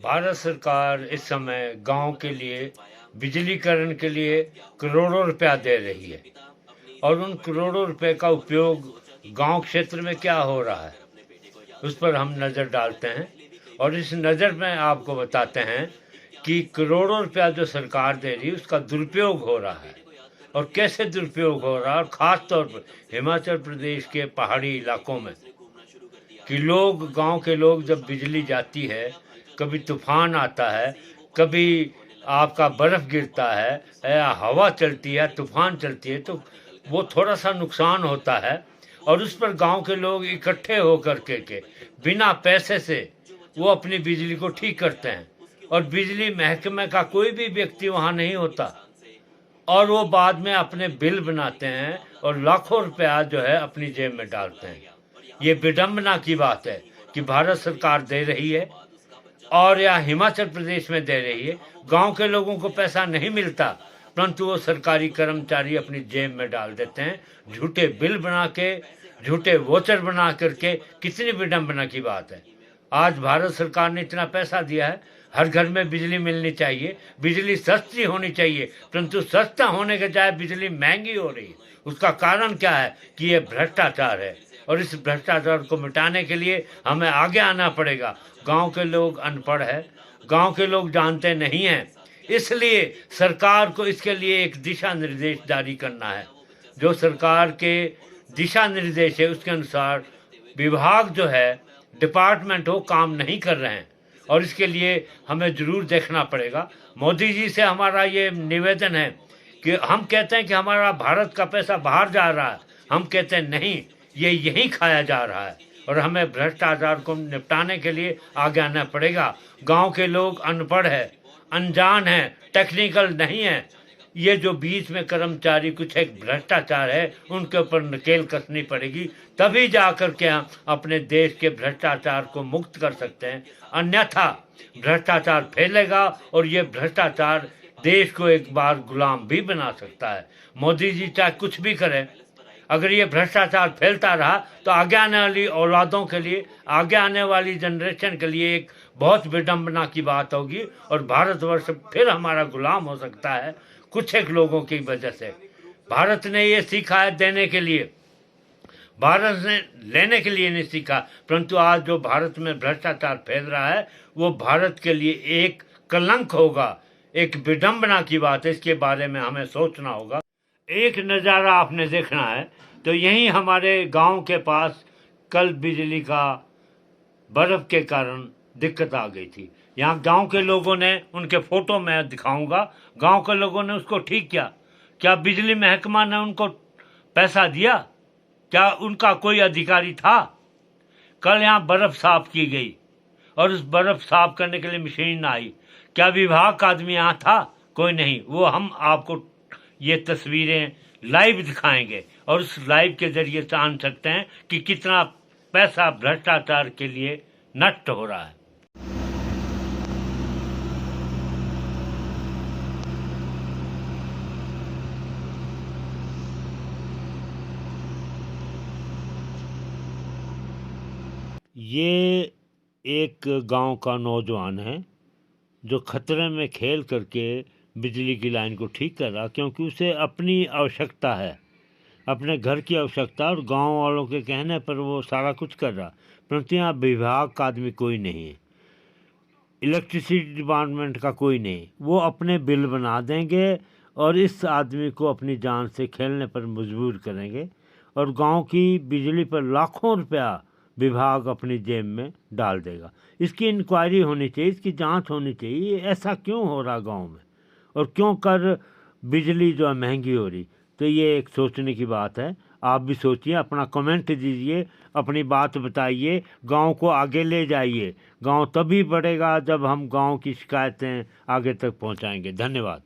भारत सरकार इस समय गांव के लिए बिजलीकरण के लिए करोड़ों रुपया दे रही है और उन करोड़ों रुपए का उपयोग गांव क्षेत्र में क्या हो रहा है उस पर हम नज़र डालते हैं और इस नज़र में आपको बताते हैं कि करोड़ों रुपया जो सरकार दे रही है उसका दुरुपयोग हो रहा है और कैसे दुरुपयोग हो रहा है। और ख़ास तौर पर हिमाचल प्रदेश के पहाड़ी इलाकों में कि गांव के लोग जब बिजली जाती है, कभी तूफान आता है, कभी आपका बर्फ़ गिरता है या हवा चलती है, तूफान चलती है, तो वो थोड़ा सा नुकसान होता है और उस पर गांव के लोग इकट्ठे होकर के बिना पैसे से वो अपनी बिजली को ठीक करते हैं और बिजली महकमे का कोई भी व्यक्ति वहाँ नहीं होता और वो बाद में अपने बिल बनाते हैं और लाखों रुपया जो है अपनी जेब में डालते हैं। ये विडंबना की बात है कि भारत सरकार दे रही है और या हिमाचल प्रदेश में दे रही है, गांव के लोगों को पैसा नहीं मिलता, परंतु वो सरकारी कर्मचारी अपनी जेब में डाल देते हैं, झूठे बिल बना के, झूठे वोचर बना करके। कितनी विडंबना की बात है। आज भारत सरकार ने इतना पैसा दिया है, हर घर में बिजली मिलनी चाहिए, बिजली सस्ती होनी चाहिए, परंतु सस्ता होने के बजाय बिजली महंगी हो रही है। उसका कारण क्या है कि ये भ्रष्टाचार है और इस भ्रष्टाचार को मिटाने के लिए हमें आगे आना पड़ेगा। गांव के लोग अनपढ़ है, गांव के लोग जानते नहीं हैं, इसलिए सरकार को इसके लिए एक दिशा निर्देश जारी करना है। जो सरकार के दिशा निर्देश है उसके अनुसार विभाग जो है, डिपार्टमेंट हो, काम नहीं कर रहे हैं और इसके लिए हमें ज़रूर देखना पड़ेगा। मोदी जी से हमारा ये निवेदन है कि हम कहते हैं कि हमारा भारत का पैसा बाहर जा रहा है, हम कहते हैं नहीं, ये यहीं खाया जा रहा है और हमें भ्रष्टाचार को निपटाने के लिए आगे आना पड़ेगा। गांव के लोग अनपढ़ है, अनजान है, टेक्निकल नहीं है। ये जो बीच में कर्मचारी कुछ एक भ्रष्टाचार है, उनके ऊपर नकेल कसनी पड़ेगी, तभी जाकर के हम अपने देश के भ्रष्टाचार को मुक्त कर सकते हैं। अन्यथा भ्रष्टाचार फैलेगा और ये भ्रष्टाचार देश को एक बार गुलाम भी बना सकता है। मोदी जी चाहे कुछ भी करें, अगर ये भ्रष्टाचार फैलता रहा तो आगे आने वाली औलादों के लिए, आगे आने वाली जनरेशन के लिए एक बहुत विडंबना की बात होगी और भारतवर्ष फिर हमारा गुलाम हो सकता है कुछ एक लोगों की वजह से। भारत ने ये सीखा है देने के लिए, भारत ने लेने के लिए नहीं सीखा, परंतु आज जो भारत में भ्रष्टाचार फैल रहा है वो भारत के लिए एक कलंक होगा, एक विडंबना की बात है। इसके बारे में हमें सोचना होगा। एक नज़ारा आपने देखना है तो यहीं हमारे गांव के पास कल बिजली का बर्फ़ के कारण दिक्कत आ गई थी। यहाँ गांव के लोगों ने, उनके फ़ोटो मैं दिखाऊंगा, गांव के लोगों ने उसको ठीक किया। क्या बिजली महकमा ने उनको पैसा दिया? क्या उनका कोई अधिकारी था? कल यहाँ बर्फ़ साफ़ की गई और उस बर्फ़ साफ़ करने के लिए मशीन आई। क्या विभाग का आदमी यहाँ था? कोई नहीं। वो हम आपको ये तस्वीरें लाइव दिखाएंगे और उस लाइव के ज़रिए जान सकते हैं कि कितना पैसा भ्रष्टाचार के लिए नष्ट हो रहा है। ये एक गांव का नौजवान है जो खतरे में खेल करके बिजली की लाइन को ठीक कर रहा, क्योंकि उसे अपनी आवश्यकता है, अपने घर की आवश्यकता, और गांव वालों के कहने पर वो सारा कुछ कर रहा। परंतु यहाँ विभाग का आदमी कोई नहीं है, इलेक्ट्रिसिटी डिपार्टमेंट का कोई नहीं। वो अपने बिल बना देंगे और इस आदमी को अपनी जान से खेलने पर मजबूर करेंगे और गांव की बिजली पर लाखों रुपया विभाग अपनी जेब में डाल देगा। इसकी इंक्वायरी होनी चाहिए, इसकी जांच होनी चाहिए, ऐसा क्यों हो रहा गांव में और क्यों कर बिजली जो है महंगी हो रही। तो ये एक सोचने की बात है। आप भी सोचिए, अपना कमेंट दीजिए, अपनी बात बताइए, गांव को आगे ले जाइए। गांव तभी बढ़ेगा जब हम गांव की शिकायतें आगे तक पहुंचाएंगे। धन्यवाद।